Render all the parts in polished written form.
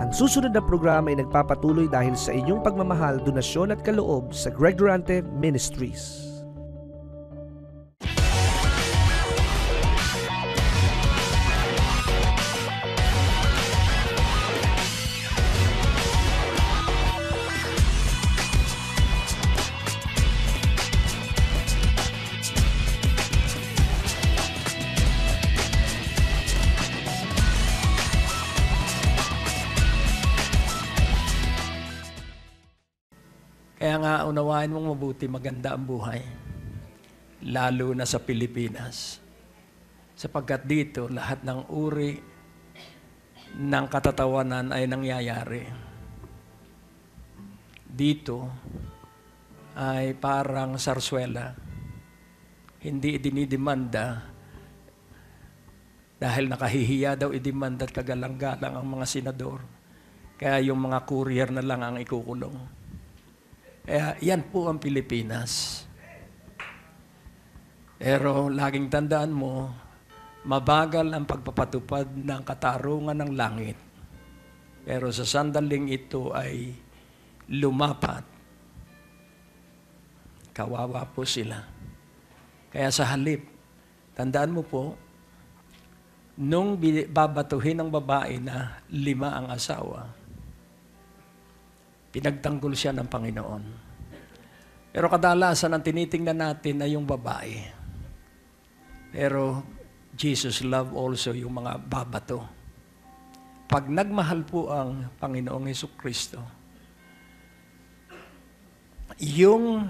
Ang susunod na programa ay nagpapatuloy dahil sa inyong pagmamahal, donasyon at kaloob sa Greg Durante Ministries. Kaya nga, unawain mong mabuti, maganda ang buhay. Lalo na sa Pilipinas. Sapagkat dito, lahat ng uri ng katatawanan ay nangyayari. Dito ay parang sarswela. Hindi dinidemanda dahil nakahihiya daw idemanda at kagalang-galang ang mga senador. Kaya yung mga courier na lang ang ikukulong. Kaya yan po ang Pilipinas. Pero laging tandaan mo, mabagal ang pagpapatupad ng katarungan ng langit. Pero sa sandaling ito ay lumapat. Kawawa po sila. Kaya sa halip, tandaan mo po, nung babatuhin ng babae na 5 ang asawa, pinagtanggol siya ng Panginoon. Pero kadalasan ang tinitingnan natin ay yung babae. Pero Jesus loved also yung mga babato. Pag nagmahal po ang Panginoong Hesukristo, yung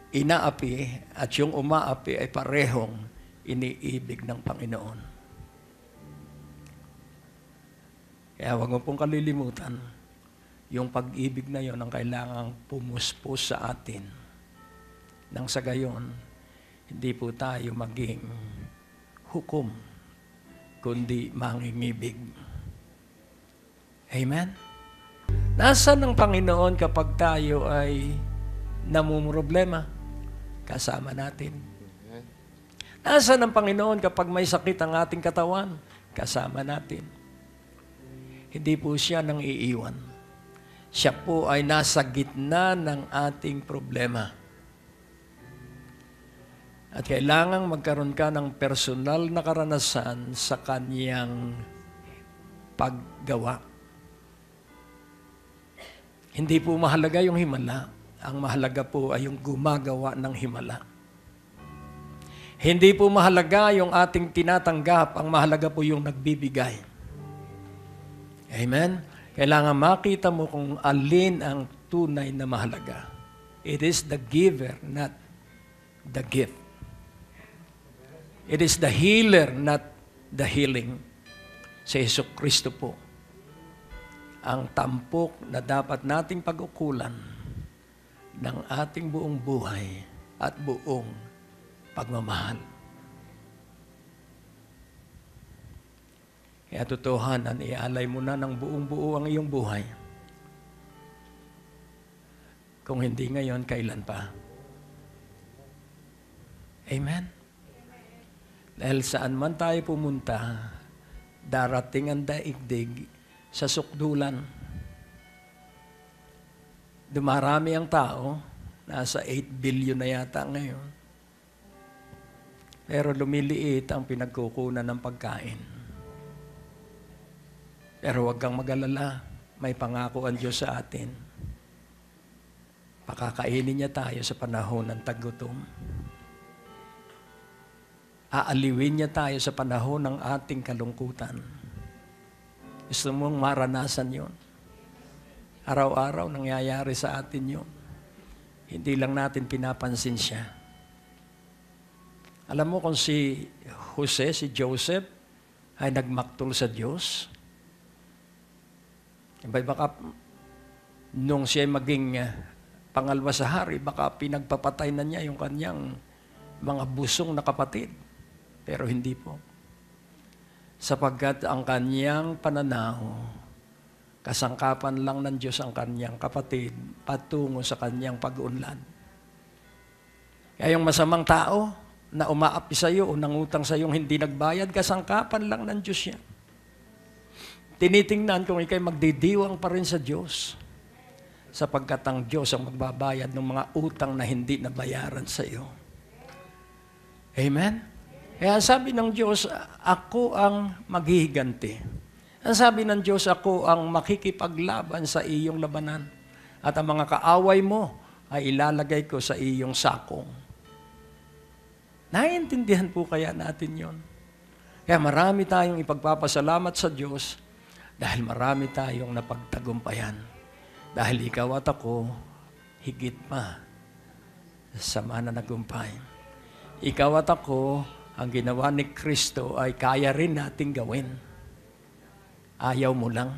inaapi at yung umaapi ay parehong iniibig ng Panginoon. Kaya huwag mo pong kalilimutan, yung pag-ibig na yon ang kailangang pumuspos sa atin. Nang sa gayon, hindi po tayo maging hukom, kundi mangingibig. Amen? Nasaan ang Panginoon kapag tayo ay namumroblema? Kasama natin. Nasaan ang Panginoon kapag may sakit ang ating katawan? Kasama natin. Hindi po siya nang iiwan. Siya po ay nasa gitna ng ating problema. At kailangang magkaroon ka ng personal na karanasan sa kanyang paggawa. Hindi po mahalaga yung himala. Ang mahalaga po ay yung gumagawa ng himala. Hindi po mahalaga yung ating tinatanggap. Ang mahalaga po yung nagbibigay. Amen? Kailangan makita mo kung alin ang tunay na mahalaga. It is the giver, not the gift. It is the healer, not the healing. Si Hesukristo po, ang tampok na dapat nating pag-ukulan ng ating buong buhay at buong pagmamahal. Kaya totohanan, ialay mo na ng buong-buo ang iyong buhay. Kung hindi ngayon, kailan pa? Amen? Dahil saan man tayo pumunta, darating ang daigdig sa sukdulan. Dumarami ang tao, nasa 8 billion na yata ngayon. Pero lumiliit ang pinagkukunan ng pagkain. Pero huwag kang mag-alala, may pangako ang Diyos sa atin. Pakakainin niya tayo sa panahon ng taggutom. Aaliwin niya tayo sa panahon ng ating kalungkutan. Gusto mong maranasan yon? Araw-araw nangyayari sa atin yon. Hindi lang natin pinapansin siya. Alam mo kung si Joseph, ay nagmaktol sa Diyos, baka nung siya maging pangalawa sa hari, baka pinagpapatay na niya yung kanyang mga busong na kapatid. Pero hindi po. Sapagkat ang kanyang pananaw, kasangkapan lang ng Diyos ang kanyang kapatid patungo sa kanyang pag-unlad. Kaya yung masamang tao na umaapi sa iyo o nangutang sa iyo hindi nagbayad, kasangkapan lang ng Diyos yan. Tinitingnan kung ikay magdidiwang pa rin sa Diyos, sapagkat ang Diyos ang magbabayad ng mga utang na hindi nabayaran sa iyo. Amen? Kaya sabi ng Diyos, ako ang maghihiganti. Ang sabi ng Diyos, ako ang makikipaglaban sa iyong labanan. At ang mga kaaway mo ay ilalagay ko sa iyong sakong. Naiintindihan po kaya natin yon? Kaya marami tayong ipagpapasalamat sa Diyos dahil marami tayong napagtagumpayan. Dahil ikaw at ako, higit pa sa mananagumpay. Ikaw at ako, ang ginawa ni Kristo ay kaya rin nating gawin. Ayaw mo lang.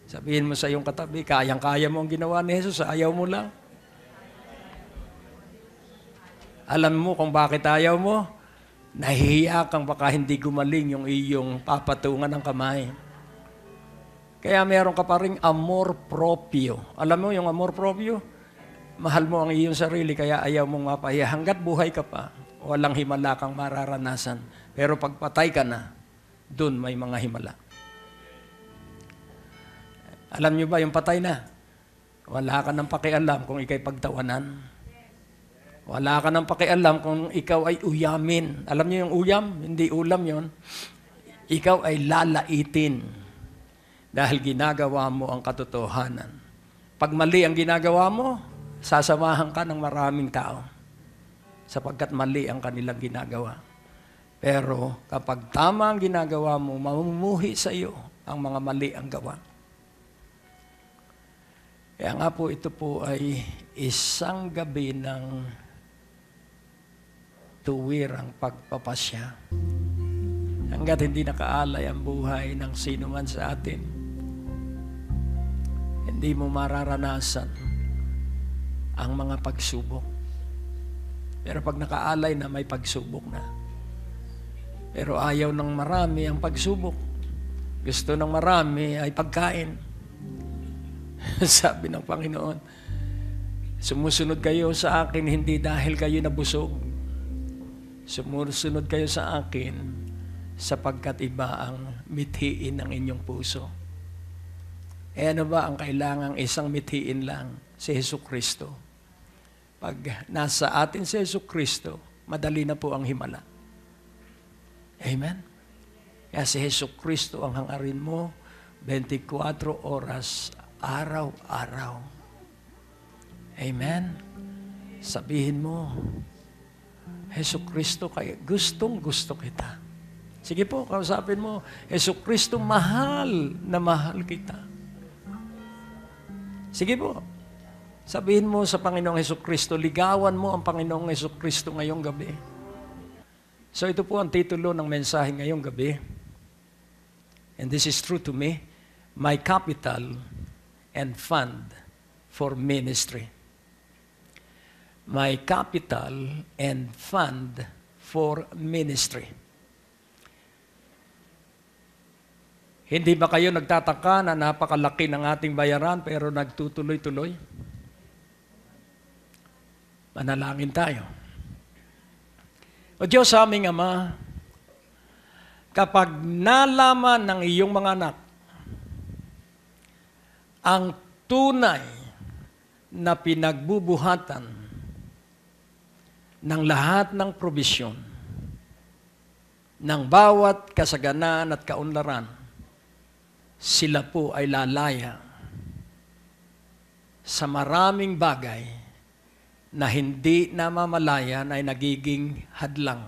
Sabihin mo sa iyong katabi, kayang-kaya mo ang ginawa ni Jesus, ayaw mo lang. Alam mo kung bakit ayaw mo? Nahihiya kang baka hindi gumaling yung iyong papatungan ng kamay. Kaya meron ka pa ring amor proprio. Alam mo yung amor proprio? Mahal mo ang iyong sarili kaya ayaw mong mapahiya. Hanggat buhay ka pa, walang himala kang mararanasan. Pero pag patay ka na, dun may mga himala. Alam niyo ba yung patay na? Wala ka nang pakialam kung ikay pagtawanan. Wala ka nang pakialam kung ikaw ay uyamin. Alam niyo yung uyam? Hindi ulam yon. Ikaw ay lalaitin dahil ginagawa mo ang katotohanan. Pag mali ang ginagawa mo, sasamahan ka ng maraming tao sapagkat mali ang kanilang ginagawa. Pero kapag tama ang ginagawa mo, mamumuhi sa iyo ang mga mali ang gawa. Kaya nga po ito po ay isang gabi ng tuwirang pagpapasya. Hanggat hindi nakaalay ang buhay ng sino man sa atin, hindi mo mararanasan ang mga pagsubok. Pero pag nakaalay na, may pagsubok na. Pero ayaw ng marami ang pagsubok. Gusto ng marami ay pagkain. Sabi ng Panginoon, sumusunod kayo sa akin hindi dahil kayo nabusog. Sumusunod kayo sa akin sapagkat iba ang mithiin ng inyong puso. E ano ba ang kailangang isang mithiin lang? Si Jesucristo. Pag nasa atin si Jesucristo, madali na po ang himala. Amen? Kaya si Jesucristo ang hangarin mo 24 oras, araw-araw. Amen? Sabihin mo, Jesucristo, kaya gustong-gusto kita. Sige po, kausapin mo, Jesucristo, mahal na mahal kita. Sige po, sabihin mo sa Panginoong Jesucristo, ligawan mo ang Panginoong Jesucristo ngayong gabi. So ito po ang titulo ng mensahe ngayong gabi. And this is true to me, my capital and fund for ministry. My capital and fund for ministry. Hindi ba kayo nagtataka na napakalaki ng ating bayaran pero nagtutuloy-tuloy? Manalangin tayo. O Diyos aming Ama, kapag nalaman ng iyong mga anak ang tunay na pinagbubuhatan ng lahat ng probisyon, ng bawat kasaganaan at kaunlaran, sila po ay lalaya sa maraming bagay na hindi namamalayan ay nagiging hadlang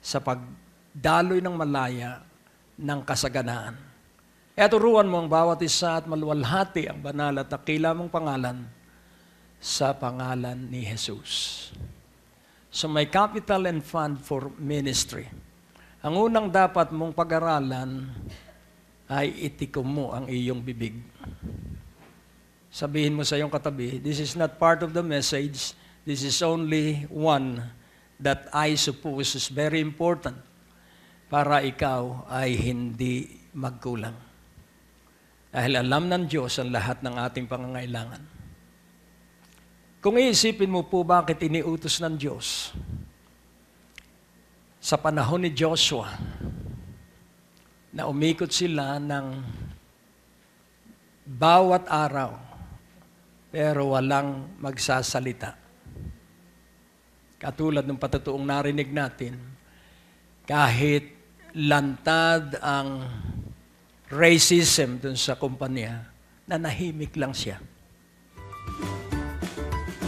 sa pagdaloy ng malaya ng kasaganaan. Kaya turuan mo ang bawat isa at maluwalhati ang banal at dakila mong pangalan sa pangalan ni Jesus. So may capital and fund for ministry. Ang unang dapat mong pag-aralan ay itikom mo ang iyong bibig. Sabihin mo sa iyong katabi, this is not part of the message. This is only one that I suppose is very important para ikaw ay hindi magkulang. Dahil alam ng Diyos ang lahat ng ating pangangailangan. Kung iisipin mo po bakit iniutos ng Diyos sa panahon ni Joshua na umikot sila ng bawat araw, pero walang magsasalita. Katulad ng patutuong narinig natin, kahit lantad ang racism dun sa kumpanya, nanahimik lang siya.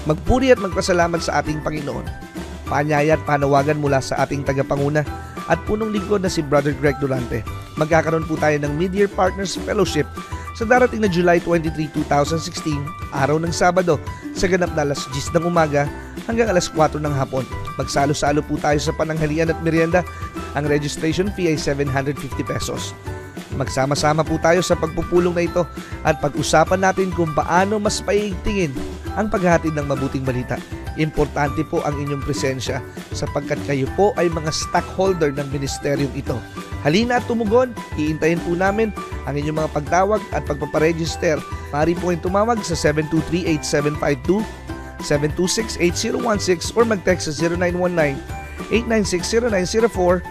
Magpuri at magpasalamat sa ating Panginoon. Paanyaya at panawagan mula sa ating tagapanguna at punong lingkod na si Brother Greg Durante. Magkakaroon po tayo ng Mid-Year Partners Fellowship sa darating na July 23, 2016, araw ng Sabado, sa ganap na alas 10 ng umaga hanggang alas 4 ng hapon. Magsalo-salo po tayo sa pananghalian at merienda. Ang registration fee ay 750 pesos. Magsama-sama po tayo sa pagpupulong na ito at pag-usapan natin kung paano mas paigtingin ang paghahatid ng mabuting balita. Importante po ang inyong presensya sapagkat kayo po ay mga stockholder ng ministeryong ito. Halina at tumugon, iintayin po namin ang inyong mga pagtawag at pagpaparegister. Maaari po kayong tumawag sa 723-8752, 726-8016 or mag-text sa 0919-896-0904,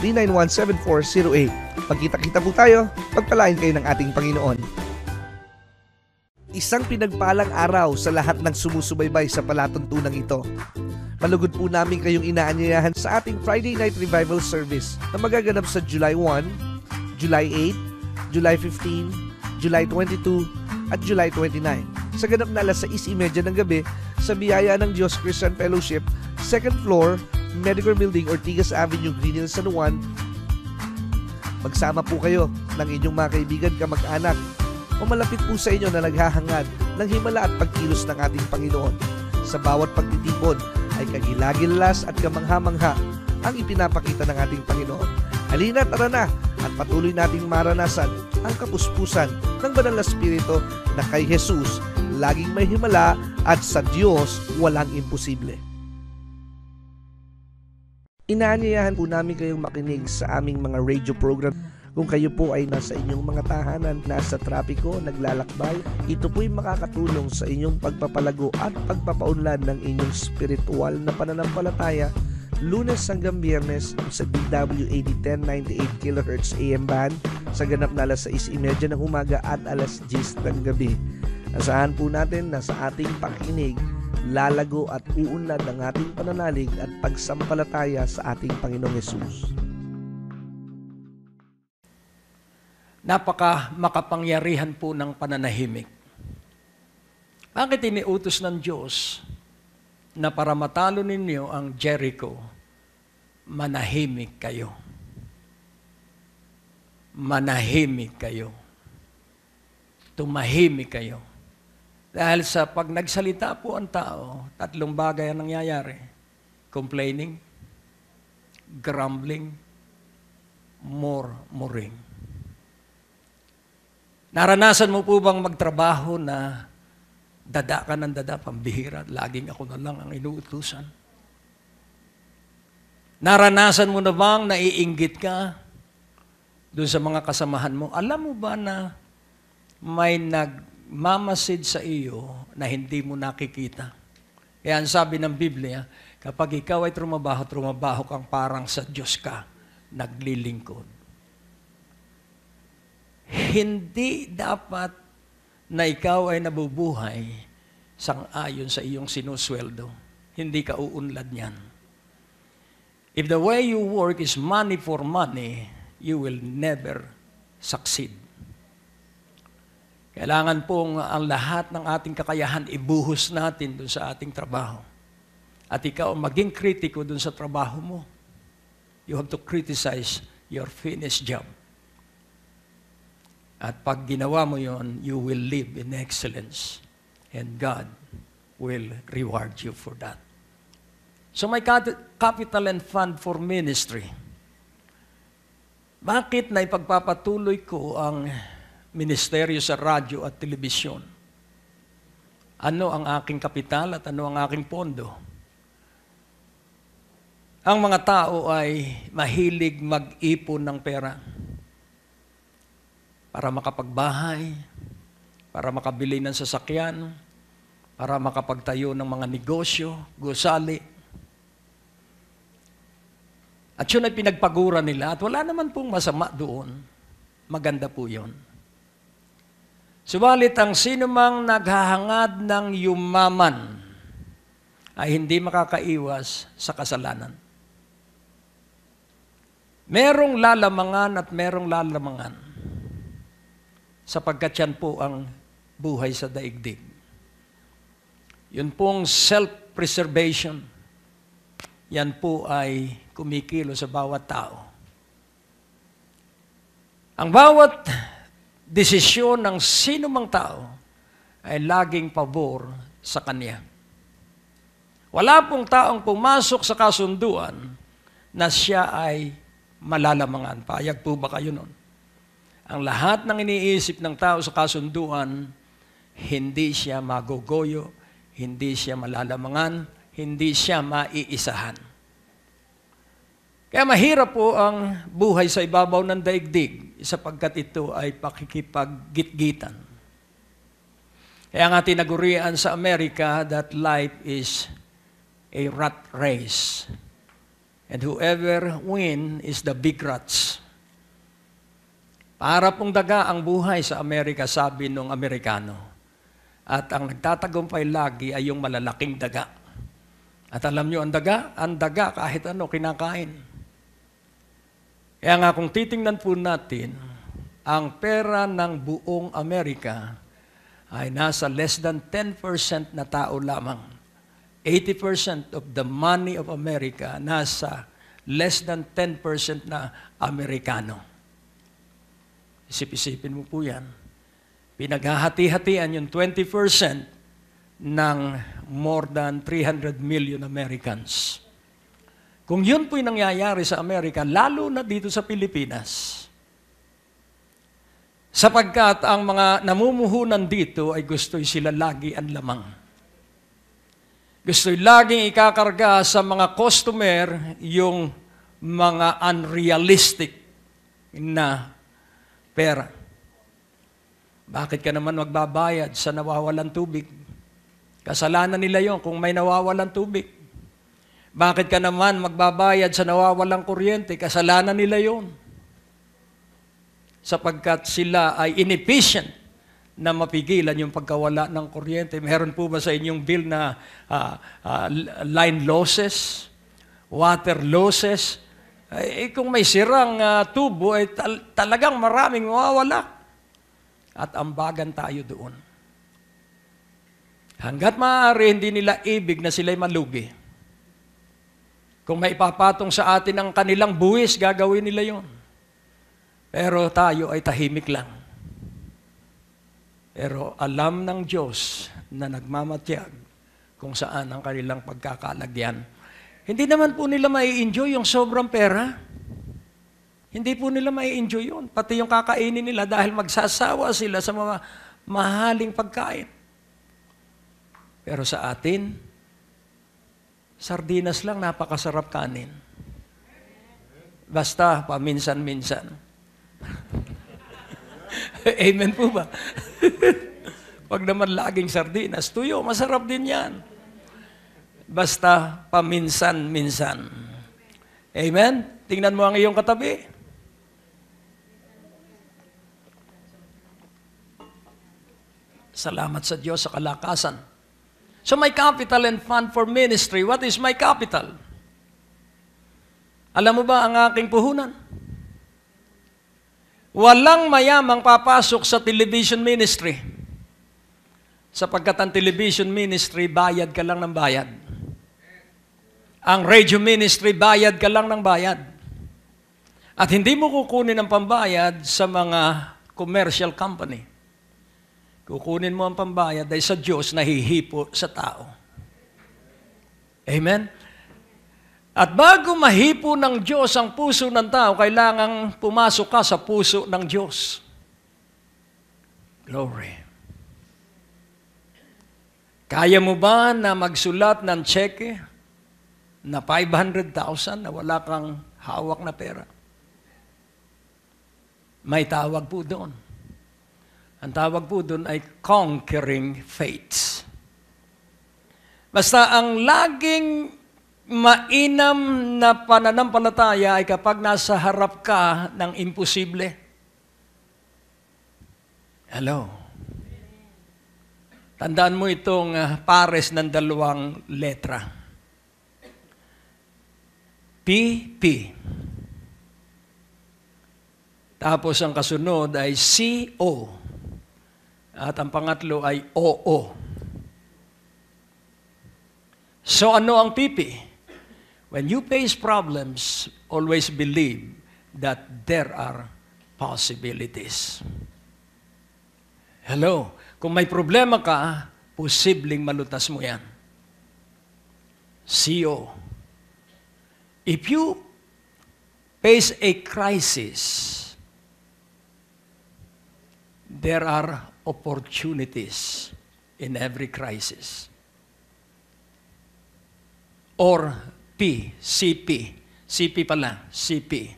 0915-391-7408. Magkita-kita po tayo, pagpalain kayo ng ating Panginoon. Isang pinagpalang araw sa lahat ng sumusubaybay sa palatuntunang ito. Malugod po namin kayong inaanyayahan sa ating Friday Night Revival Service na magaganap sa July 1, July 8, July 15, July 22, at July 29. Sa ganap na alas 6:30 ng gabi sa Biyaya ng Diyos Christian Fellowship, 2nd floor, Medicare Building, Ortigas Avenue, Green Hills, San Juan. Magsama po kayo ng inyong mga kaibigan, kamag-anak, o malapit po sa inyo na naghahangad ng himala at pagkilos ng ating Panginoon. Sa bawat pagtitipon ay kagilagilas at kamangha-mangha ang ipinapakita ng ating Panginoon. Halina, tara na at patuloy nating maranasan ang kapuspusan ng Banal na Espiritu na kay Jesus laging may himala at sa Diyos walang imposible. Inaanyayahan po namin kayong makinig sa aming mga radio program. Kung kayo po ay nasa inyong mga tahanan, nasa trapiko, naglalakbay, ito po'y makakatulong sa inyong pagpapalago at pagpapaunlad ng inyong spiritual na pananampalataya. Lunes hanggang Biyernes sa DWAD 1098 kHz AM band sa ganap na alas 6:30 ng umaga at alas 10 ng gabi. Asahan po natin na sa ating pakikinig, lalago at uunlad ng ating pananalig at pagsampalataya sa ating Panginoong Hesus. Napaka makapangyarihan po ng pananahimik. Bakit iniutos ng Diyos na para matalo ninyo ang Jericho, manahimik kayo? Manahimik kayo. Tumahimik kayo. Dahil sa pag nagsalita po ang tao, tatlong bagay ang nangyayari. Complaining, grumbling, murmuring. Naranasan mo po bang magtrabaho na dada ka ng dada, pambihira, laging ako na lang ang inuutusan? Naranasan mo na bang naiinggit ka doon sa mga kasamahan mo? Alam mo ba na may nagmamasid sa iyo na hindi mo nakikita? Kaya ang sabi ng Biblia, kapag ikaw ay trumabaho kang parang sa Diyos ka, naglilingkod. Hindi dapat na ikaw ay nabubuhay sang-ayon sa iyong sinusweldo. Hindi ka uunlad niyan. If the way you work is money for money, you will never succeed. Kailangan pong ang lahat ng ating kakayahan ibuhos natin dun sa ating trabaho. At ikaw maging kritiko dun sa trabaho mo. You have to criticize your finished job. At pag ginawa mo yon, you will live in excellence. And God will reward you for that. So may capital and fund for ministry. Bakit na ipagpapatuloy ko ang ministeryo sa radyo at telebisyon? Ano ang aking kapital at ano ang aking pondo? Ang mga tao ay mahilig mag-ipon ng pera para makapagbahay, para makabili ng sasakyan, para makapagtayo ng mga negosyo, gusali. At yun ay pinagpagura nila at wala naman pong masama doon. Maganda po yun. Subalit ang sinumang naghahangad ng yumaman ay hindi makakaiwas sa kasalanan. Merong lalamangan at merong lalamangan sapagkat yan po ang buhay sa daigdig. Yun pong self-preservation, yan po ay kumikilo sa bawat tao. Ang bawat desisyon ng sino mang tao ay laging pabor sa kanya. Wala pong taong pumasok sa kasunduan na siya ay malalamangan. Payag po ba kayo nun? Ang lahat ng iniisip ng tao sa kasunduan, hindi siya magogoyo, hindi siya malalamangan, hindi siya maiisahan. Kaya mahirap po ang buhay sa ibabaw ng daigdig sapagkat ito ay pakikipaggitgitan. Kaya nga tinagurian sa Amerika that life is a rat race. And whoever win is the big rats. Para pong daga ang buhay sa Amerika, sabi nung Amerikano. At ang nagtatagumpay lagi ay yung malalaking daga. At alam nyo, ang daga kahit ano, kinakain. Kaya nga kung titingnan po natin, ang pera ng buong Amerika ay nasa less than 10% na tao lamang. 80% of the money of America nasa less than 10% na Amerikano. Isip-isipin mo po yan. Pinaghahati-hatian yung 20% ng more than 300 million Americans. Kung yun po'y nangyayari sa Amerika, lalo na dito sa Pilipinas, sapagkat ang mga namumuhunan dito ay gusto'y sila lagi ang lamang. Gusto'y laging ikakarga sa mga customer yung mga unrealistic na pera. Bakit ka naman magbabayad sa nawawalan tubig? Kasalanan nila yon kung may nawawalan tubig. Bakit ka naman magbabayad sa nawawalang kuryente? Kasalanan nila yon. Sapagkat sila ay inefficient na mapigilan yung pagkawala ng kuryente. Meron po ba sa inyong bill na line losses, water losses? Kung may sirang tubo, talagang maraming mawawala. At ambagan tayo doon. Hanggat maaari, hindi nila ibig na sila'y malugi. Kung may ipapatong sa atin ang kanilang buwis, gagawin nila yon. Pero tayo ay tahimik lang. Pero alam ng Diyos na nagmamatyag kung saan ang kanilang pagkakalagyan. Hindi naman po nila mai-enjoy yung sobrang pera. Hindi po nila mai-enjoy yun. Pati yung kakainin nila dahil magsasawa sila sa mga mahaling pagkain. Pero sa atin, sardinas lang, napakasarap kanin. Basta paminsan-minsan. Amen po ba? Pag naman laging sardinas, tuyo, masarap din yan. Basta paminsan-minsan. Amen? Tingnan mo ang iyong katabi. Salamat sa Diyos sa kalakasan. So my capital and fund for ministry, what is my capital? Alam mo ba ang aking puhunan? Walang mayamang papasok sa television ministry. Sapagkat ang television ministry, bayad ka lang ng bayad. Ang radio ministry, bayad ka lang ng bayad. At hindi mo kukunin ang pambayad sa mga commercial company. Kukunin mo ang pambayad dahil sa Diyos na hihipo sa tao. Amen? At bago mahipo ng Diyos ang puso ng tao, kailangang pumasok ka sa puso ng Diyos. Glory. Kaya mo ba na magsulat ng cheque na 500,000 na wala kang hawak na pera? May tawag po doon. Ang tawag po doon ay conquering faith. Basta ang laging mainam na pananampalataya ay kapag nasa harap ka ng imposible. Hello. Tandaan mo itong pares ng dalawang letra. P. Tapos ang kasunod ay CO. At ang pangatlo ay OO. So ano ang PP? When you face problems, always believe that there are possibilities. Hello. Kung may problema ka, posibleng malutas mo yan. CO. If you face a crisis, there are opportunities in every crisis. Or CP pala, CP.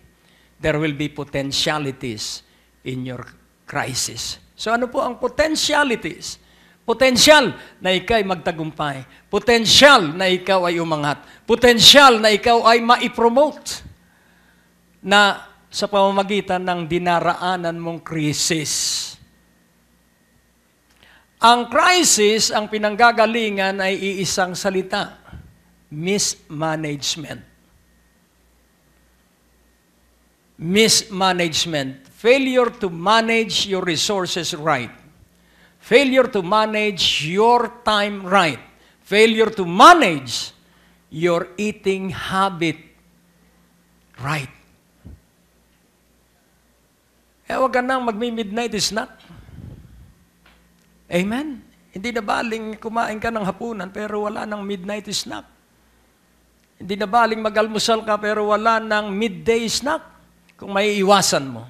There will be potentialities in your crisis. So ano po ang potentialities? Potensyal na ikaw ay magtagumpay. Potensyal na ikaw ay umangat. Potensyal na ikaw ay maipromote na sa pamamagitan ng dinaraanan mong krisis. Ang crisis, ang pinanggagalingan ay iisang salita. Mismanagement. Mismanagement. Failure to manage your resources right. Failure to manage your time right. Failure to manage your eating habit right. Huwag ka nang magmi-midnight snack. Amen? Hindi na baling kumain ka ng hapunan pero wala ng midnight snack. Hindi na baling mag-almusal ka pero wala ng midday snack kung may iwasan mo.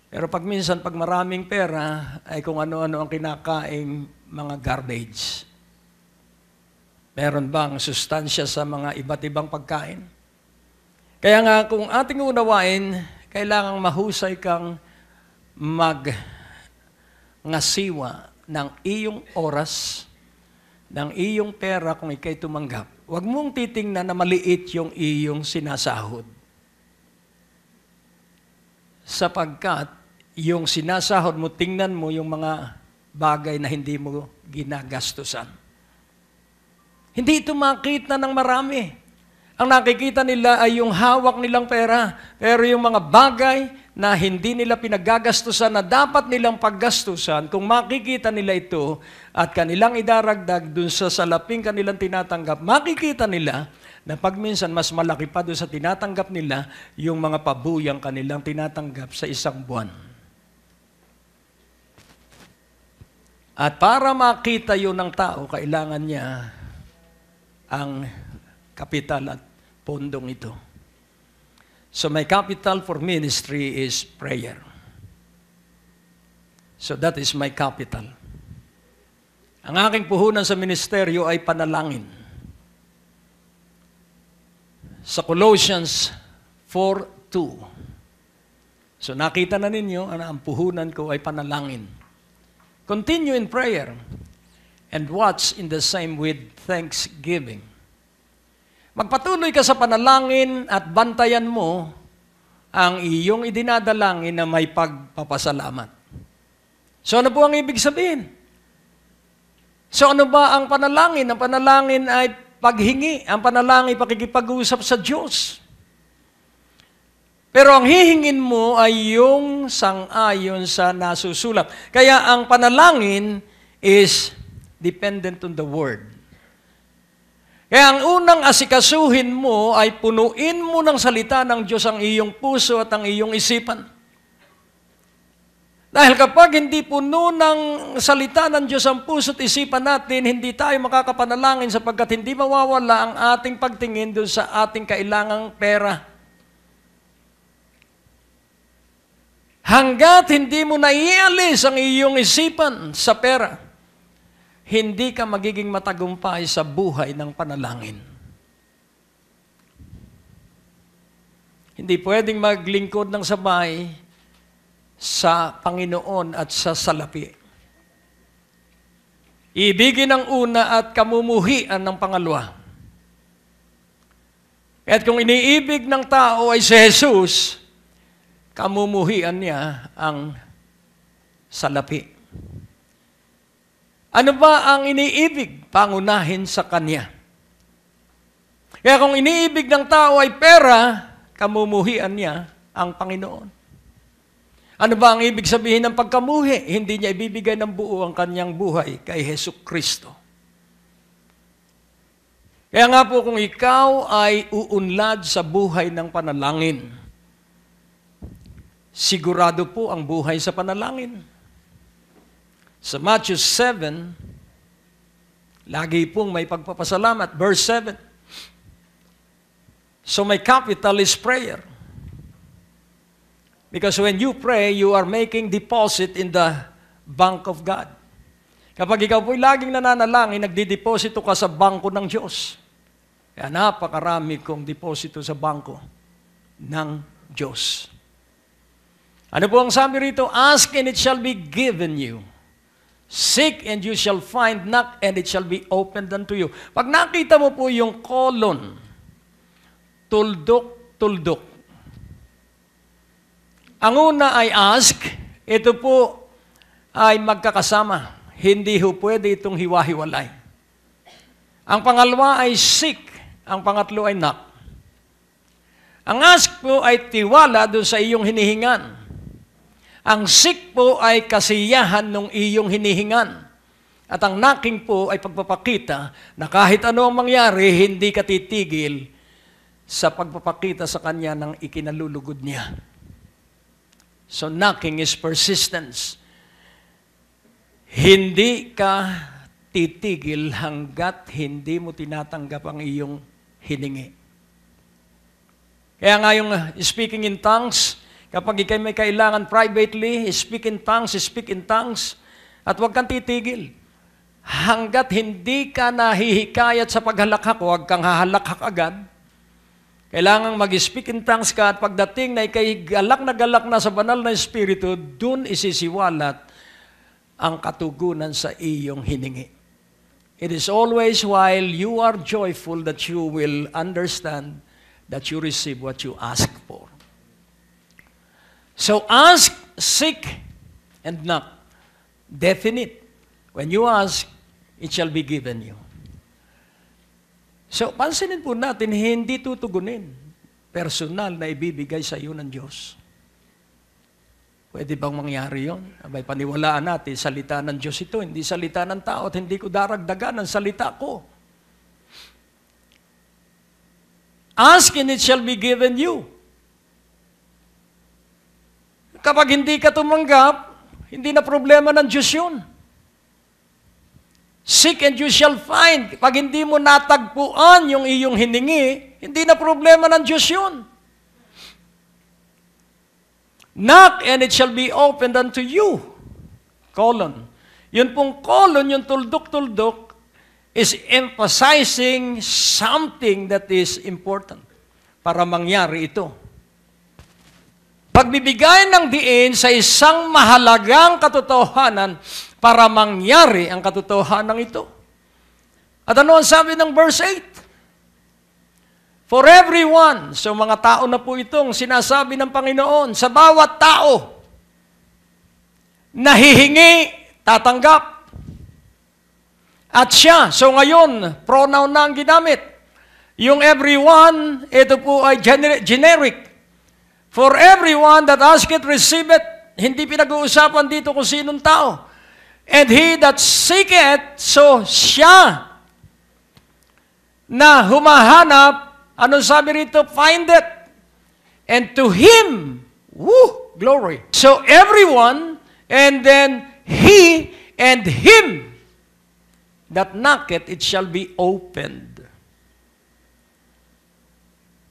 Pero pag minsan, pag maraming pera, ay kung ano-ano ang kinakaing mga garbage. Meron bang sustansya sa mga iba't ibang pagkain? Kaya nga, kung ating unawain, kailangang mahusay kang ngasiwa ng iyong oras, ng iyong pera kung ikay tumanggap. Huwag mong titingnan na maliit yung iyong sinasahod. Sapagkat yung sinasahod mo, tingnan mo yung mga bagay na hindi mo ginagastusan. Hindi ito makita ng marami. Ang nakikita nila ay yung hawak nilang pera. Pero yung mga bagay na hindi nila pinagagastusan na dapat nilang paggastusan, kung makikita nila ito at kanilang idaragdag dun sa salaping kanilang tinatanggap, makikita nila na pag minsan mas malaki pa doon sa tinatanggap nila yung mga pabuyang kanilang tinatanggap sa isang buwan. At para makita yun ng tao, kailangan niya ang kapital at pondong ito. So my capital for ministry is prayer. So that is my capital. Ang aking puhunan sa ministeryo ay panalangin. Sa Colossians 4:2. So nakita na ninyo, ang puhunan ko ay panalangin. Continue in prayer and watch in the same with thanksgiving. Magpatuloy ka sa panalangin at bantayan mo ang iyong idinadalangin na may pagpapasalamat. So ano po ang ibig sabihin? So ano ba ang panalangin? Ang panalangin ay paghingi. Ang panalangin ay pakikipag-usap sa Diyos. Pero ang hihingin mo ay yung sang-ayon sa nasusulat. Kaya ang panalangin is dependent on the Word. Kaya ang unang asikasuhin mo ay punuin mo ng salita ng Diyos ang iyong puso at ang iyong isipan. Dahil kapag hindi puno ng salita ng Diyos ang puso at isipan natin, hindi tayo makakapanalangin sapagkat hindi mawawala ang ating pagtingin doon sa ating kailangang pera. Hanggat hindi mo naialis ang iyong isipan sa pera, hindi ka magiging matagumpay sa buhay ng panalangin. Hindi pwedeng maglingkod ng sabay sa Panginoon at sa salapi. Ibigin ang una at kamumuhian ng pangalawa. At kung iniibig ng tao ay si Jesus, kamumuhian niya ang salapi. Ano ba ang iniibig? Pangunahin sa Kanya. Kaya kung iniibig ng tao ay pera, kamumuhian niya ang Panginoon. Ano ba ang ibig sabihin ng pagkamuhi? Hindi niya ibibigay ng buo ang kanyang buhay kay Jesucristo. Kaya nga po kung ikaw ay uunlad sa buhay ng panalangin, sigurado po ang buhay sa panalangin. Sa Matthew 7, lagi pong may pagpapasalamat. Verse 7. So my capital is prayer. Because when you pray, you are making deposit in the bank of God. Kapag ikaw po'y laging nananalangin, nagdideposito ka sa bangko ng Diyos. Kaya napakarami kong deposito sa bangko ng Diyos. Ano po ang sabi rito? Ask and it shall be given you. Seek and you shall find. Knock and it shall be opened unto you. Pag nakita mo po yung colon, tuldok. Ang una ay ask, ito po ay magkakasama. Hindi ho pwede itong hiwa-hiwalay. Ang pangalawa ay seek, ang pangatlo ay knock. Ang ask po ay tiwala doon sa iyong hinihingan. Ang seek po ay kasiyahan ng iyong hinihingan. At ang knocking po ay pagpapakita na kahit ano ang mangyari, hindi ka titigil sa pagpapakita sa Kanya ng ikinalulugod niya. So knocking is persistence. Hindi ka titigil hanggat hindi mo tinatanggap ang iyong hiningi. Kaya nga yung speaking in tongues, kapag ikay may kailangan privately, speak in tongues, at huwag kang titigil. Hanggat hindi ka nahihikayat sa paghalakhak, huwag kang hahalakhak agad. Kailangang mag-speak in tongues ka at pagdating na ikay galak na sa banal na Espiritu, dun isisiwalat ang katugunan sa iyong hiningi. It is always while you are joyful that you will understand that you receive what you ask for. So ask, seek, and knock. Definite. When you ask, it shall be given you. So, pansinin po natin, hindi tutugunin. Personal na ibibigay sa iyo ng Diyos. Pwede bang mangyari yun? Abay, paniwalaan natin, salita ng Diyos ito, hindi salita ng tao at hindi ko daragdagan ang salita ko. Ask and it shall be given you. Kapag hindi ka tumanggap, hindi na problema ng Diyos yun. Seek and you shall find. Pag hindi mo natagpuan yung iyong hiningi, hindi na problema ng Diyos yun. Knock and it shall be opened unto you. Colon. Yun pong colon, yung tuldok-tuldok, is emphasizing something that is important para mangyari ito. Pagbibigay ng diin sa isang mahalagang katotohanan para mangyari ang katotohanan ito. At ano ang sabi ng verse 8? For everyone, so mga tao na po itong sinasabi ng Panginoon, sa bawat tao, nahihingi, tatanggap. At siya, so ngayon, pronoun na ang ginamit. Yung everyone, ito po ay generic. For everyone that asketh, receive it. Hindi pinag-uusapan dito kung sinong tao. And he that seeketh, so siya na humahanap, anong sabi rito? Find it. And to him, glory. So everyone, and then he and him that knocketh, it shall be opened.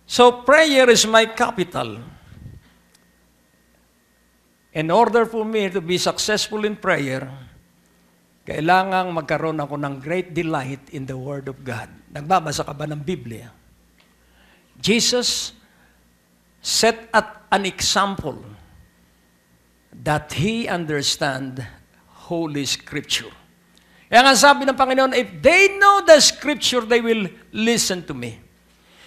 So prayer is my capital. In order for me to be successful in prayer, kailangang magkaroon ako ng great delight in the Word of God. Nagbabasa ka ba ng Biblia? Jesus set at an example that He understand Holy Scripture. Kaya nga sabi ng Panginoon, if they know the Scripture, they will listen to me.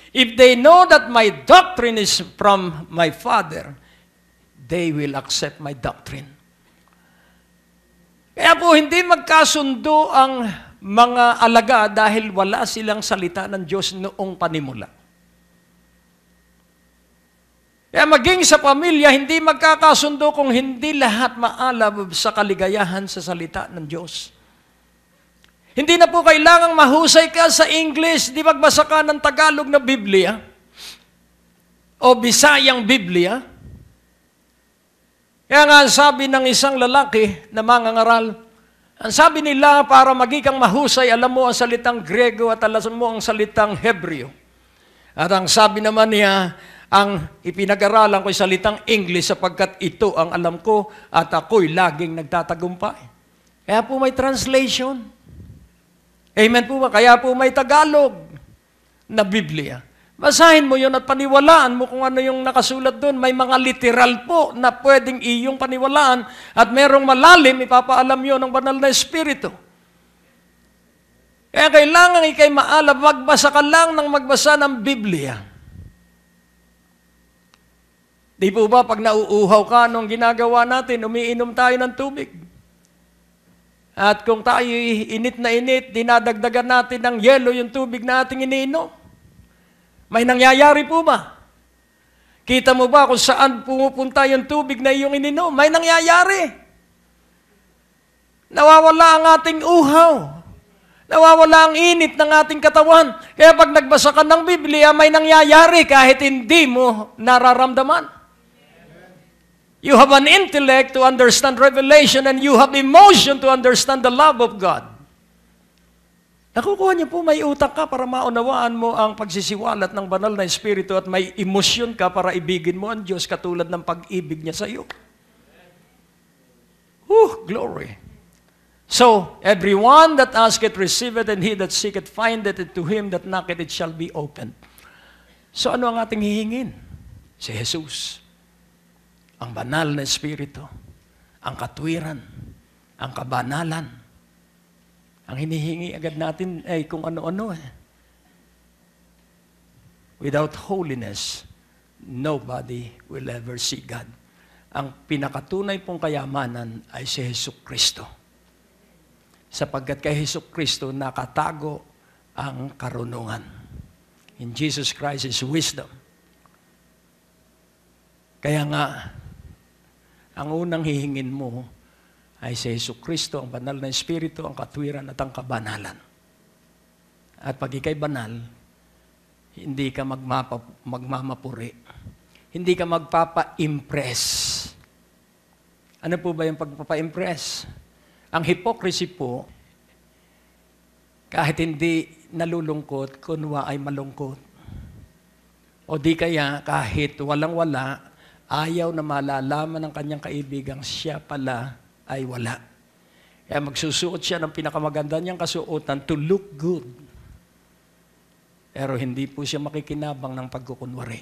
If they know that my doctrine is from my Father, they will accept my doctrine. Kaya po, hindi magkasundo ang mga alaga dahil wala silang salita ng Diyos noong panimula. Kaya maging sa pamilya, hindi magkakasundo kung hindi lahat maalab sa kaligayahan sa salita ng Diyos. Hindi na po kailangang mahusay ka sa English, di magbasa ka ng Tagalog na Biblia o Bisayang Biblia. Kaya nga sabi ng isang lalaki na mangangaral, ang sabi nila para maging kang mahusay, alam mo ang salitang Grego at alam mo ang salitang Hebreo. At ang sabi naman niya, ang ipinag-aralan ko'y salitang English sapagkat ito ang alam ko at ako'y laging nagtatagumpay. Kaya po may translation. Amen po ba? Kaya po may Tagalog na Biblia. Basahin mo yun at paniwalaan mo kung ano yung nakasulat doon. May mga literal po na pwedeng iyong paniwalaan at merong malalim, ipapaalam yun ng banal na Espiritu. Kaya kailangan ikay maalab, magbasa ka lang ng magbasa ng Biblia. Di po ba pag nauuhaw ka nung ginagawa natin, umiinom tayo ng tubig. At kung tayo init na init, dinadagdagan natin ng yelo yung tubig na ating iniinom. May nangyayari po ba? Kita mo ba kung saan pumupunta yung tubig na iyong ininom? May nangyayari. Nawawala ang ating uhaw. Nawawala ang init ng ating katawan. Kaya pag nagbasa ka ng Biblia, may nangyayari kahit hindi mo nararamdaman. You have an intellect to understand revelation and you have emotion to understand the love of God. Nakukuha niyo po, may utak ka para maunawaan mo ang pagsisiwalat ng banal na Espiritu at may emosyon ka para ibigin mo ang Diyos katulad ng pag-ibig niya sa iyo. Glory. So, everyone that asketh receiveth, and he that seeketh findeth, and to him that knocketh it shall be opened. So, ano ang ating hihingin? Si Jesus. Ang banal na Espiritu, ang katwiran, ang kabanalan. Ang hinihingi agad natin ay kung ano-ano eh. Without holiness, nobody will ever see God. Ang pinakatunay pong kayamanan ay si Jesucristo. Sapagkat kay Jesucristo nakatago ang karunungan. In Jesus Christ is wisdom. Kaya nga, ang unang hihingin mo ay si Jesucristo, ang banal na Espiritu, ang katwiran at ang kabanalan. At pag ikay banal, hindi ka magmamapuri. Hindi ka magpapa-impress. Ano po ba yung pagpapa-impress? Ang hypocrisy po, kahit hindi nalulungkot, kunwa ay malungkot. O di kaya kahit walang-wala, ayaw na malalaman ng kanyang kaibigang siya pala ay wala. Kaya magsusuot siya ng pinakamaganda niyang kasuotan to look good. Pero hindi po siya makikinabang ng pagkukunwari.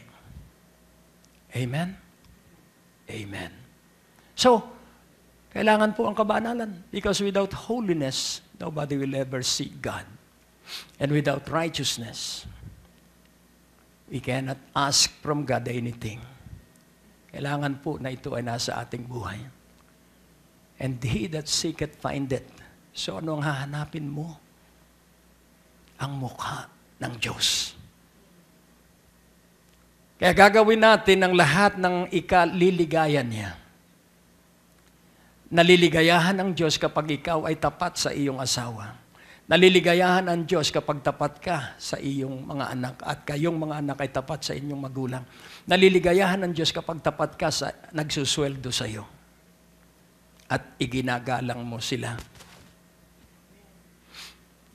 Amen? Amen. So, kailangan po ang kabanalan. Because without holiness, nobody will ever see God. And without righteousness, we cannot ask from God anything. Kailangan po na ito ay nasa ating buhay. And he that seeketh findeth. So ano ang hahanapin mo? Ang mukha ng Diyos. Kaya gagawin natin ang lahat ng ikaliligayan niya. Naliligayahan ang Diyos kapag ikaw ay tapat sa iyong asawa. Naliligayahan ang Diyos kapag tapat ka sa iyong mga anak at kayong mga anak ay tapat sa inyong magulang. Naliligayahan ang Diyos kapag tapat ka sa nagsusweldo sa iyo at iginagalang mo sila.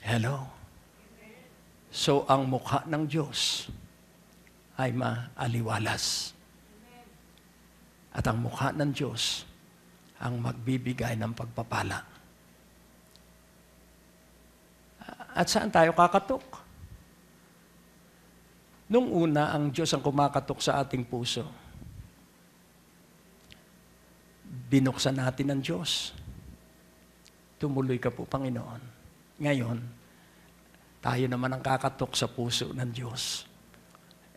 Hello? So, ang mukha ng Diyos ay maaliwalas. At ang mukha ng Diyos ang magbibigay ng pagpapala. At saan tayo kakatok? Nung una, ang Diyos ang kumakatok sa ating puso. Binuksan natin ang Diyos. Tumuloy ka po, Panginoon. Ngayon, tayo naman ang kakatok sa puso ng Diyos.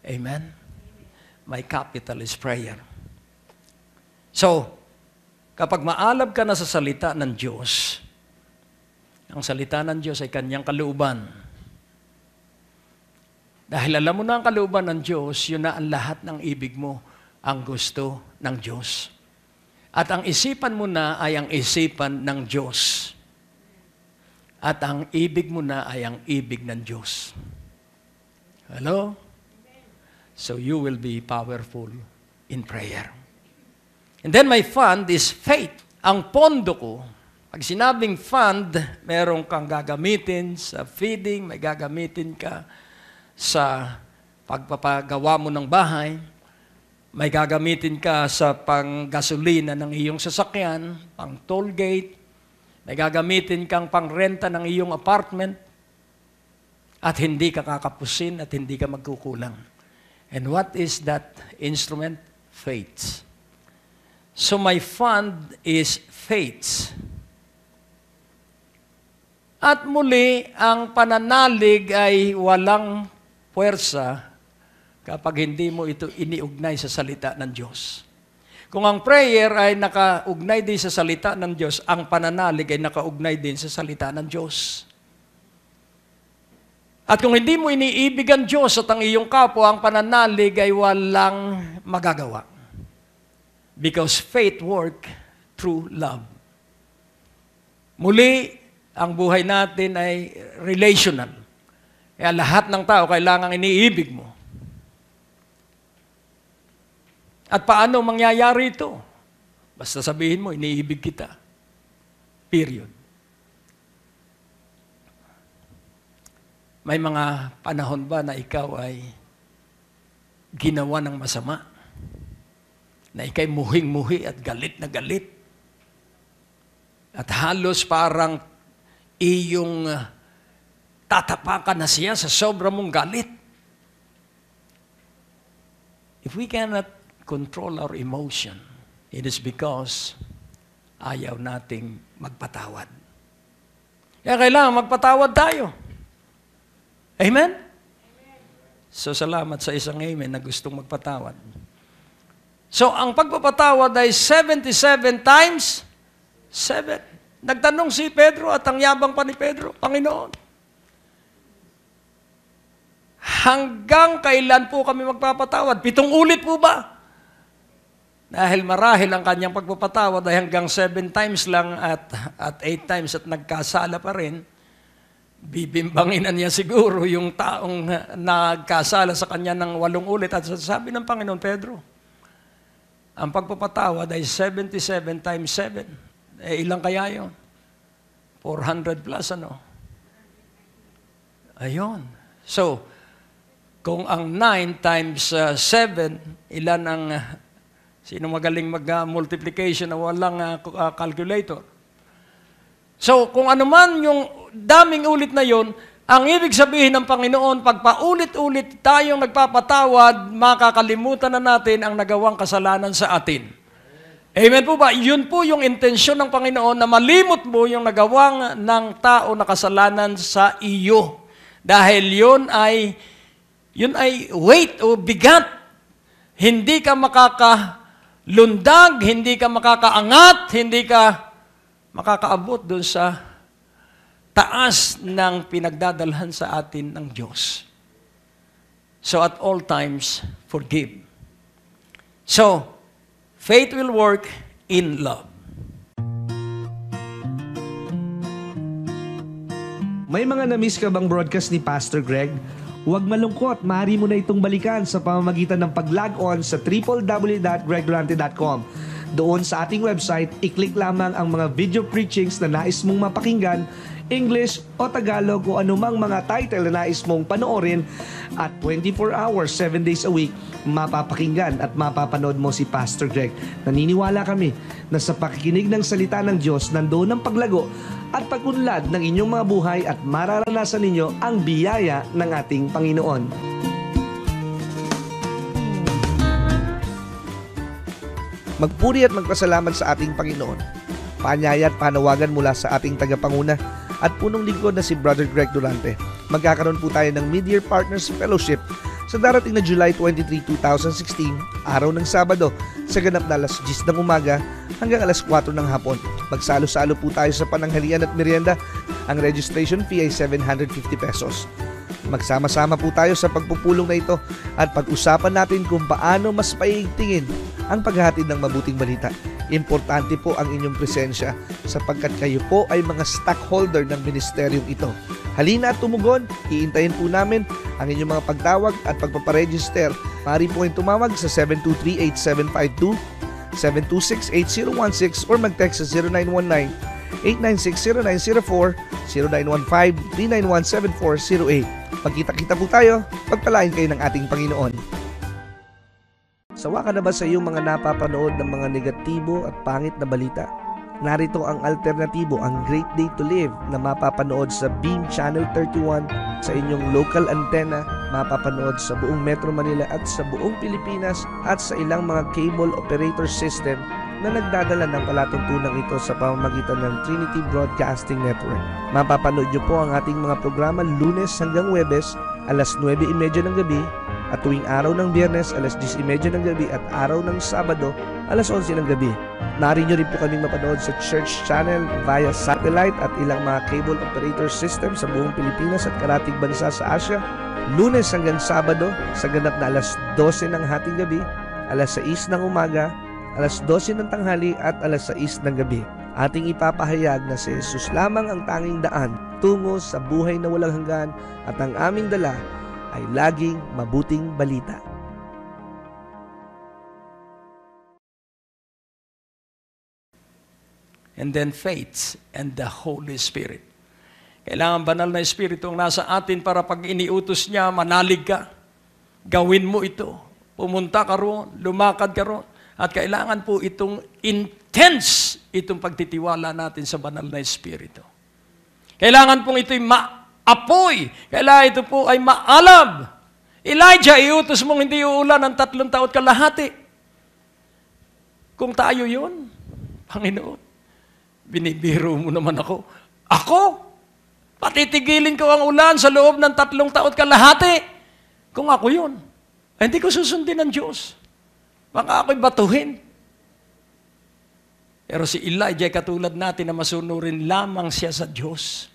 Amen? My capital is prayer. So, kapag maalab ka na sa salita ng Diyos, ang salita ng Diyos ay kanyang kalooban. Dahil alam mo na ang kalooban ng Diyos, yun na ang lahat ng ibig mo, ang gusto ng Diyos. At ang isipan mo na ay ang isipan ng Diyos. At ang ibig mo na ay ang ibig ng Diyos. Hello? So you will be powerful in prayer. And then my fund is faith. Ang pondo ko, pag sinabing fund, meron kang gagamitin sa feeding, may gagamitin ka sa pagpapagawa mo ng bahay, may gagamitin ka sa panggasolina ng iyong sasakyan, pang toll gate, may gagamitin kang pangrenta ng iyong apartment, at hindi ka kakapusin at hindi ka magkukulang. And what is that instrument? Faith. So my fund is faith. At muli, ang pananalig ay walang puwersa kapag hindi mo ito iniugnay sa salita ng Diyos. Kung ang prayer ay nakaugnay din sa salita ng Diyos, ang pananalig ay nakaugnay din sa salita ng Diyos. At kung hindi mo iniibig ang Diyos at ang iyong kapwa, ang pananalig ay walang magagawa. Because faith work through love. Muli, ang buhay natin ay relational. Kaya lahat ng tao kailangang iniibig mo. At paano mangyayari ito? Basta sabihin mo, iniibig kita. Period. May mga panahon ba na ikaw ay ginawa ng masama? Na ika'y muhing-muhi at galit na galit? At halos parang iyong tatapakan na siya sa sobra mong galit. If we cannot control our emotion, it is because ayaw nating magpatawad. Kaya kailangan magpatawad tayo. Amen? So salamat sa isang amen na gustong magpatawad. So ang pagpapatawad ay 77 times 7. Nagtanong si Pedro at ang yabang pa ni Pedro, Panginoon, hanggang kailan po kami magpapatawad? 7 ulit po ba? Dahil marahil ang kanyang pagpapatawad ay hanggang 7 times lang at 8 times at nagkasala pa rin, bibimbangin na niya siguro yung taong nagkasala sa kanya ng 8 ulit. At sabi ng Panginoon, Pedro, ang pagpapatawad ay 77 times 7. Ilang kaya yun? 400 plus ano? Ayun. So, kung ang 9 times 7, ilan ang, sino magaling mag-multiplication na walang calculator? So, kung ano man yung daming ulit na yon, ang ibig sabihin ng Panginoon, pag paulit-ulit tayong nagpapatawad, makakalimutan na natin ang nagawang kasalanan sa atin. Amen po ba? Yun po yung intensyon ng Panginoon na malimot mo yung nagawang ng tao na kasalanan sa iyo. Dahil yun ay weight o bigat. Hindi ka makakalundag, hindi ka makakaangat, hindi ka makakaabot dun sa taas ng pinagdadalhan sa atin ng Diyos. So at all times, forgive. So, faith will work in love. May mga na-miss ka bang broadcast ni Pastor Greg? Huwag malungkot, maaari mo na itong balikan sa pamamagitan ng pag-log on sa www.greggorante.com. Doon sa ating website, i-click lamang ang mga video preachings na nais mong mapakinggan, English o Tagalog o anumang mga title na nais mong panoorin at 24 hours, 7 days a week, mapapakinggan at mapapanood mo si Pastor Greg. Naniniwala kami na sa pakikinig ng salita ng Diyos, nandoon ang paglago at pag-unlad ng inyong mga buhay at mararanasan ninyo ang biyaya ng ating Panginoon. Magpuri at magpasalamat sa ating Panginoon. Paanyaya at panawagan mula sa ating tagapanguna at punong lingkod na si Brother Greg Durante. Magkakaroon po tayo ng Mid-Year Partners Fellowship sa darating na July 23, 2016, araw ng Sabado, sa ganap na alas 10 ng umaga hanggang alas 4 ng hapon. Magsalo-salo po tayo sa pananghalian at merienda. Ang registration fee ay 750 pesos. Magsama-sama po tayo sa pagpupulong na ito at pag-usapan natin kung paano mas paigtingin ang paghahatid ng mabuting balita. Importante po ang inyong presensya sapagkat kayo po ay mga stockholder ng ministeryong ito. Halina at tumugon, iintayin po namin ang inyong mga pagtawag at pagpaparegister. Maaari po kayong tumawag sa 723-8752, 726-8016 or mag-text sa 0919-896-0904, 0915-391-7408. Pagkita-kita po tayo, pagpalain kayo ng ating Panginoon. Sawa ka na ba sa iyong mga napapanood ng mga negatibo at pangit na balita? Narito ang alternatibo, ang Great Day to Live na mapapanood sa Beam Channel 31 sa inyong local antenna, mapapanood sa buong Metro Manila at sa buong Pilipinas at sa ilang mga cable operator system na nagdadala ng palatuntunang ito sa pamamagitan ng Trinity Broadcasting Network. Mapapanood niyo po ang ating mga programa Lunes hanggang Huwebes, alas 9:30 ng gabi, at tuwing araw ng Biyernes, alas 10:30 ng gabi at araw ng Sabado, alas 11 ng gabi. Maaari nyo rin po kaming mapanood sa Church Channel via satellite at ilang mga cable operator system sa buong Pilipinas at karatig bansa sa Asia. Lunes hanggang Sabado, sa ganap na alas 12 ng hating gabi, alas 6 ng umaga, alas 12 ng tanghali at alas 6 ng gabi. Ating ipapahayag na si Jesus lamang ang tanging daan tungo sa buhay na walang hanggan at ang aming dala ay laging mabuting balita. And then faith and the Holy Spirit. Kailangan banal na Espiritu ang nasa atin para pag iniutos niya, manalig ka. Gawin mo ito. Pumunta ka roon, lumakad ka roon. At kailangan po itong intense, itong pagtitiwala natin sa banal na Espiritu. Kailangan pong ito'y apoy. Kailangan ito po ay maalab. Elijah, iutos mong hindi uulan ng 3 taon kalahati. Kung tayo yun, Panginoon, binibiro mo naman ako. Ako? Patitigilin ko ang ulan sa loob ng 3 taon kalahati. Kung ako yun, hindi ko susundin ng Diyos. Baka ako'y batuhin. Pero si Elijah, katulad natin na masunurin lamang siya sa Diyos.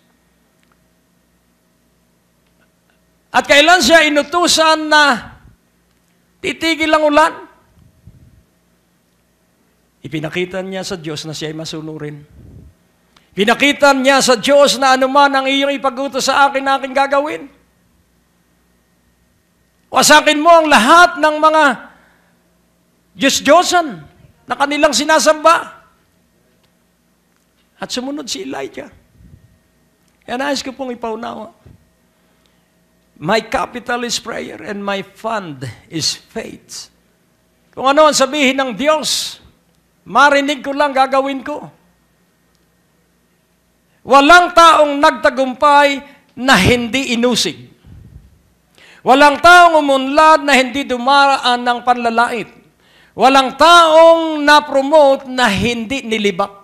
At kailan siya inutusan na titigil ang ulan? Ipinakita niya sa Diyos na siya ay masunurin. Pinakita niya sa Diyos na anuman ang iyong ipag-utos sa akin na aking gagawin. Wasakin mo ang lahat ng mga Diyos-Diyosan na kanilang sinasamba. At sumunod si Elijah. Kaya nais ko pong ipaunawa. My capital is prayer and my fund is faith. Kung ano ang sabihin ng Diyos, marinig ko lang, gagawin ko. Walang taong nagtagumpay na hindi inusig. Walang taong umunlad na hindi dumaraan ng panlalait. Walang taong na-promote na hindi nilibak.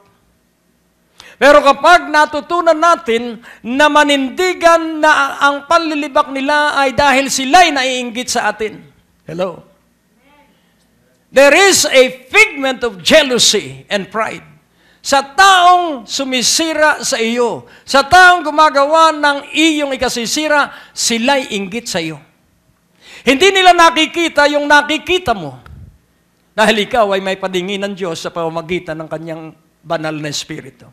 Pero kapag natutunan natin na manindigan na ang panlilibak nila ay dahil sila'y naiinggit sa atin. Hello? There is a figment of jealousy and pride. Sa taong sumisira sa iyo, sa taong gumagawa ng iyong ikasisira, sila'y inggit sa iyo. Hindi nila nakikita yung nakikita mo. Dahil ikaw ay may padingin ng Diyos sa pamamagitan ng kanyang banal na Espiritu.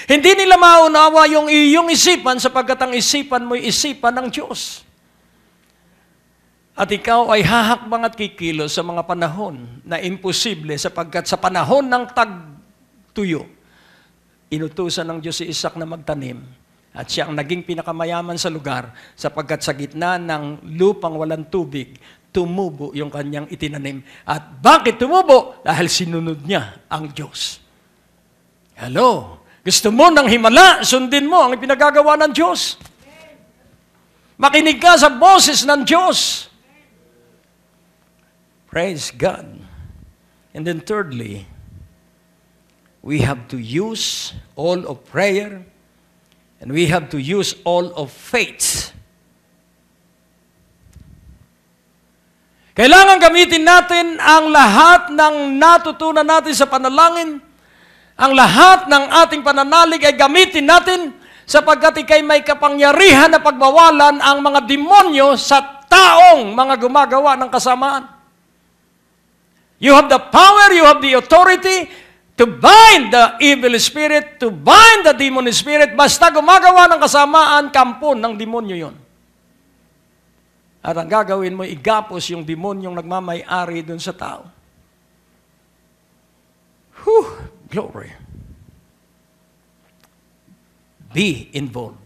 Hindi nila maunawa yung iyong isipan sapagkat ang isipan mo'y isipan ng Diyos. At ikaw ay hahakbang at kikilos sa mga panahon na imposible sapagkat sa panahon ng tagtuyo, inutusan ng Diyos si Isaac na magtanim at siya ang naging pinakamayaman sa lugar sapagkat sa gitna ng lupang walang tubig, tumubo yung kanyang itinanim. At bakit tumubo? Dahil sinunod niya ang Diyos. Hello? Gusto mo ng himala, sundin mo ang ipinagagawa ng Diyos. Makinig ka sa boses ng Diyos. Praise God. And then thirdly, we have to use all of prayer and we have to use all of faith. Kailangan gamitin natin ang lahat ng natutunan natin sa panalangin. Ang lahat ng ating pananalig ay gamitin natin sapagkat ikay may kapangyarihan na pagbawalan ang mga demonyo sa taong mga gumagawa ng kasamaan. You have the power, you have the authority to bind the evil spirit, to bind the demon spirit. Basta gumagawa ng kasamaan, kampon ng demonyo yon. At ang gagawin mo, igapos yung demonyong nagmamay-ari dun sa tao. Glory. Be involved.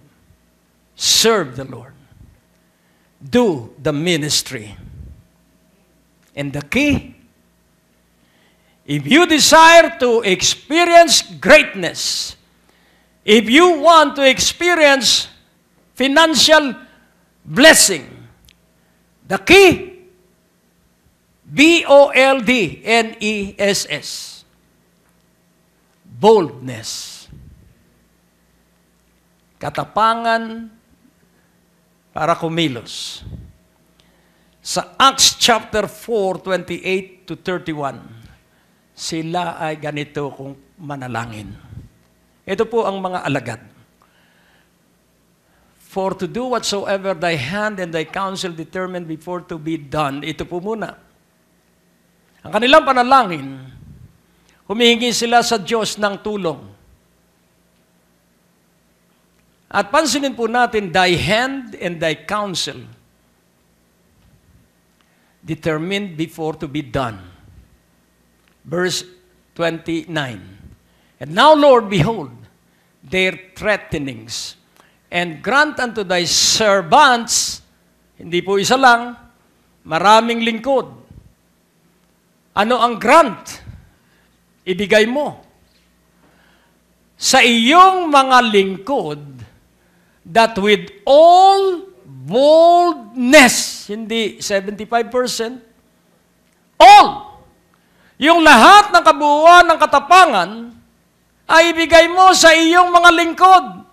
Serve the Lord. Do the ministry. And the key, if you desire to experience greatness, if you want to experience financial blessing, the key, boldness, boldness, katapangan para kumilos. Sa Acts chapter 4, 28 to 31, sila ay ganito kung manalangin. Ito po ang mga alagad. For to do whatsoever thy hand and thy counsel determined before to be done. Ito po muna. Ang kanilang panalangin, humihingi sila sa Diyos ng tulong. At pansinin po natin, thy hand and thy counsel determined before to be done. Verse 29. And now, Lord, behold, their threatenings, and grant unto thy servants, hindi po isa lang, maraming lingkod. Ano ang grant? Ibigay mo. Sa iyong mga lingkod, that with all boldness, hindi 75%, all, yung lahat ng kabuuan ng katapangan, ay ibigay mo sa iyong mga lingkod.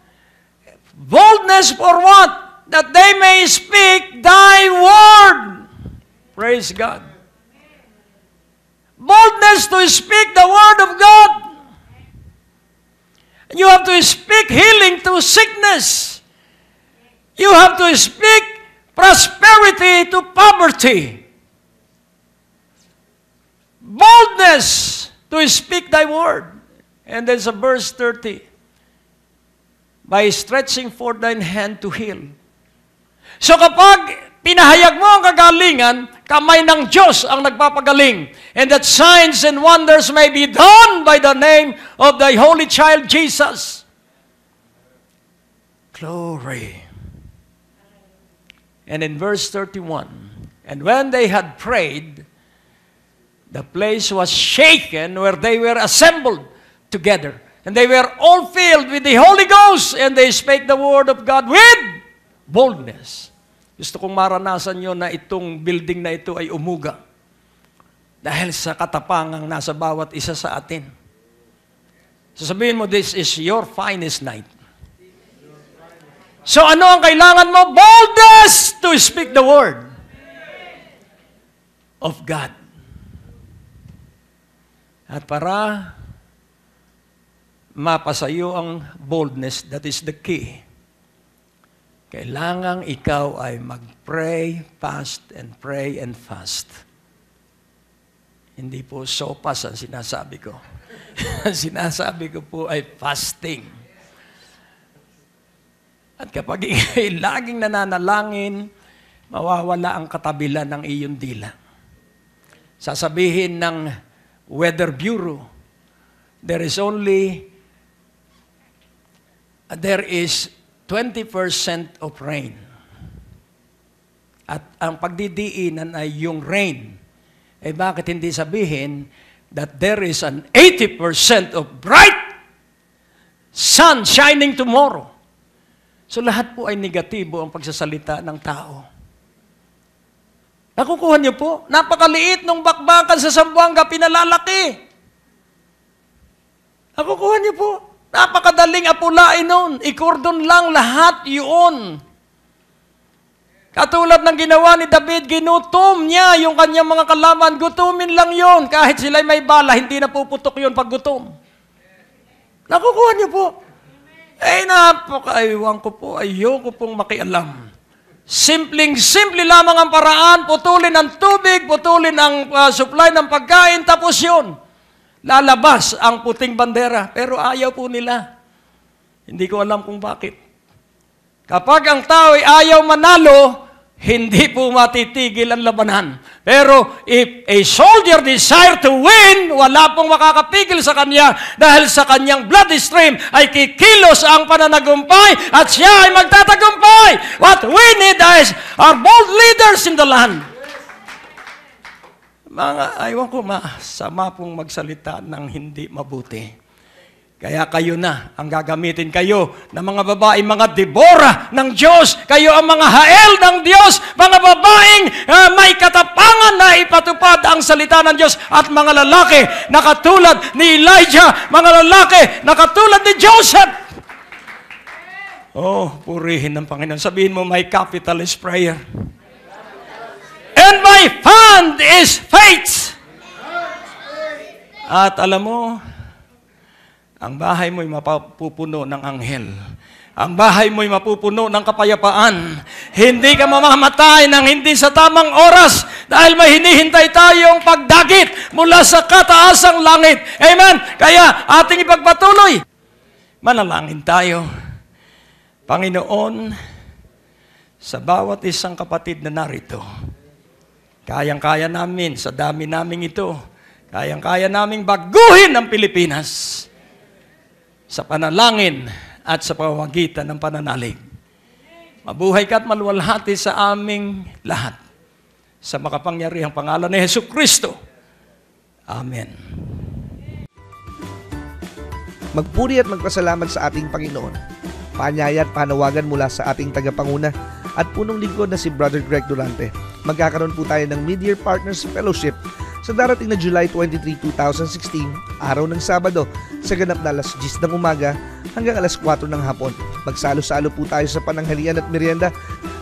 Boldness for what? That they may speak thy word. Praise God. Boldness to speak the word of God. You have to speak healing to sickness. You have to speak prosperity to poverty. Boldness to speak thy word. And then sa verse 30, by stretching forth thine hand to heal. So kapag pinahayag mo ang kagalingan, kamay ng Diyos ang nagpapagaling. And that signs and wonders may be done by the name of thy holy child Jesus. Glory. And in verse 31, and when they had prayed, the place was shaken where they were assembled together. And they were all filled with the Holy Ghost, and they spake the word of God with boldness. Gusto kong maranasan nyo na itong building na ito ay umuga. Dahil sa katapangang nasa bawat isa sa atin. Sasabihin mo, this is your finest night. So ano ang kailangan mo? Boldness to speak the word of God. At para mapasayo ang boldness, that is the key. Kailangang ikaw ay mag-pray, fast, and pray and fast. Hindi po sopas ang sinasabi ko. Ang sinasabi ko po ay fasting. At kapag ikay laging nananalangin, mawawala ang katabilan ng iyong dila. Sasabihin ng Weather Bureau, there is 20% of rain. At ang pagdidiinan ay yung rain. Eh bakit hindi sabihin that there is an 80% of bright sun shining tomorrow? So lahat po ay negatibo ang pagsasalita ng tao. Nakukuha niyo po? Napakaliit ng bakbakan sa Zamboanga, pinalalaki. Nakukuha niyo po? Napakadaling apulain nun. Ikordon lang lahat yun. Katulad ng ginawa ni David, ginutom niya yung kanyang mga kalaban. Gutumin lang yon. Kahit sila'y may bala, hindi na puputok yun pag gutom. Nakukuha niyo po. Napakaiwan ko po. Ayoko pong makialam. Simple lamang ang paraan. Putulin ang tubig, putulin ang supply ng pagkain, tapos yun. Lalabas ang puting bandera. Pero ayaw po nila. Hindi ko alam kung bakit. Kapag ang tao ay ayaw manalo, hindi po matitigil ang labanan. Pero if a soldier desire to win, wala pong makakapigil sa kanya dahil sa kanyang bloodstream ay kikilos ang pananagumpay at siya ay magtatagumpay. What we need is are bold leaders in the land. Aywan ko, masama pong magsalita ng hindi mabuti. Kaya kayo na ang gagamitin kayo ng mga babae, mga Deborah ng Diyos. Kayo ang mga Hael ng Diyos, mga babaeng may katapangan na ipatupad ang salita ng Diyos. At mga lalaki na katulad ni Elijah, mga lalaki na katulad ni Joseph. Purihin ng Panginoon. Sabihin mo, my capital is prayer. And my fund is faith. At alam mo, ang bahay mo'y mapupuno ng anghel. Ang bahay mo'y mapupuno ng kapayapaan. Hindi ka mamamatay ng hindi sa tamang oras dahil may hinihintay tayong pagdagit mula sa kataasang langit. Amen? Kaya ating ipagpatuloy. Manalangin tayo. Panginoon, sa bawat isang kapatid na narito, kayang-kaya namin, sa dami namin ito, kayang-kaya naming baguhin ang Pilipinas sa panalangin at sa pamamagitan ng pananalig. Mabuhay ka at maluwalhati sa aming lahat. Sa makapangyarihang pangalan ni Jesucristo. Amen. Magpuri at magpasalamat sa ating Panginoon. Paanyaya at panawagan mula sa ating tagapanguna at punong lingkod na si Brother Greg Durante. Magkakaroon po tayo ng Mid-Year Partners Fellowship sa darating na July 23, 2016, araw ng Sabado, sa ganap na alas 10 ng umaga hanggang alas 4 ng hapon. Magsalo-salo po tayo sa pananghalian at merienda.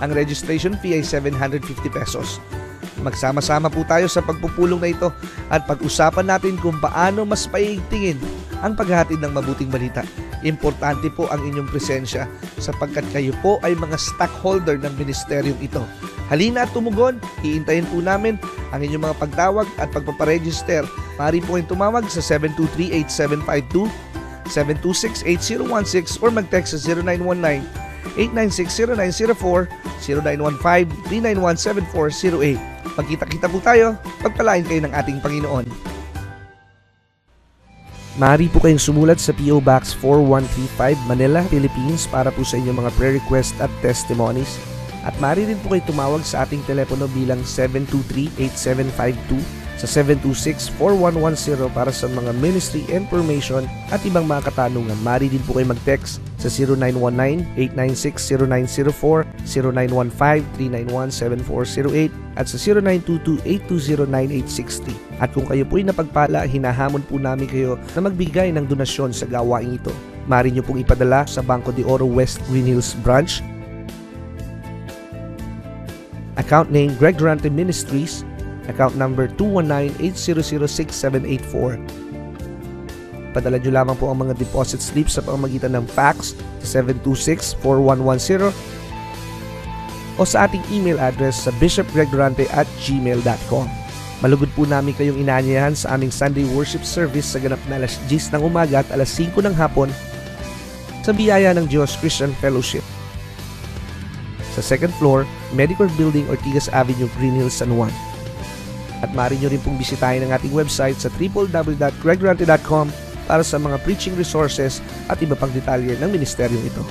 Ang registration fee ay 750 pesos. Magsama-sama po tayo sa pagpupulong na ito at pag-usapan natin kung paano mas paigtingin ang paghahatid ng mabuting balita. Importante po ang inyong presensya sapagkat kayo po ay mga stockholder ng ministeryong ito. Halina at tumugon, iintayin po namin ang inyong mga pagtawag at pagpaparegister. Maaari po kayong tumawag sa 723-8752, 726-8016 or mag-text sa 0919-896-0904, 0915-391-7408. Pagkita-kita po tayo, pagpalain kayo ng ating Panginoon. Maaari po kayong sumulat sa P.O. Box 4135 Manila, Philippines para po sa inyong mga prayer request at testimonies. At maaari din po kayo tumawag sa ating telepono bilang 723-8752 sa 726-4110 para sa mga ministry information at ibang mga katanungan. Maaari din po kayo mag-text sa 0919-896-0904, 0915-391-7408 at sa 0922-820-9860. At kung kayo po ay napagpala, hinahamon po namin kayo na magbigay ng donasyon sa gawain ito. Maaari nyo pong ipadala sa Banco de Oro West Green Hills Branch. Account name Greg Durante Ministries. Account number 219-800-6784. Padala nyo lamang po ang mga deposit slips sa pamamagitan ng fax sa 726-4110 o sa ating email address sa bishopgregdurante@gmail.com. Malugod po namin kayong inaanyayahan sa aming Sunday worship service sa ganap na alas 10 ng umaga at alas 5 ng hapon sa biyaya ng Diyos Christian Fellowship. Sa second floor, Medicor Building, Ortigas Avenue, Green Hills, San Juan. At maaari nyo rin pong bisitahin ang ating website sa www.gregdurante.com para sa mga preaching resources at iba pang detalye ng ministeryong ito.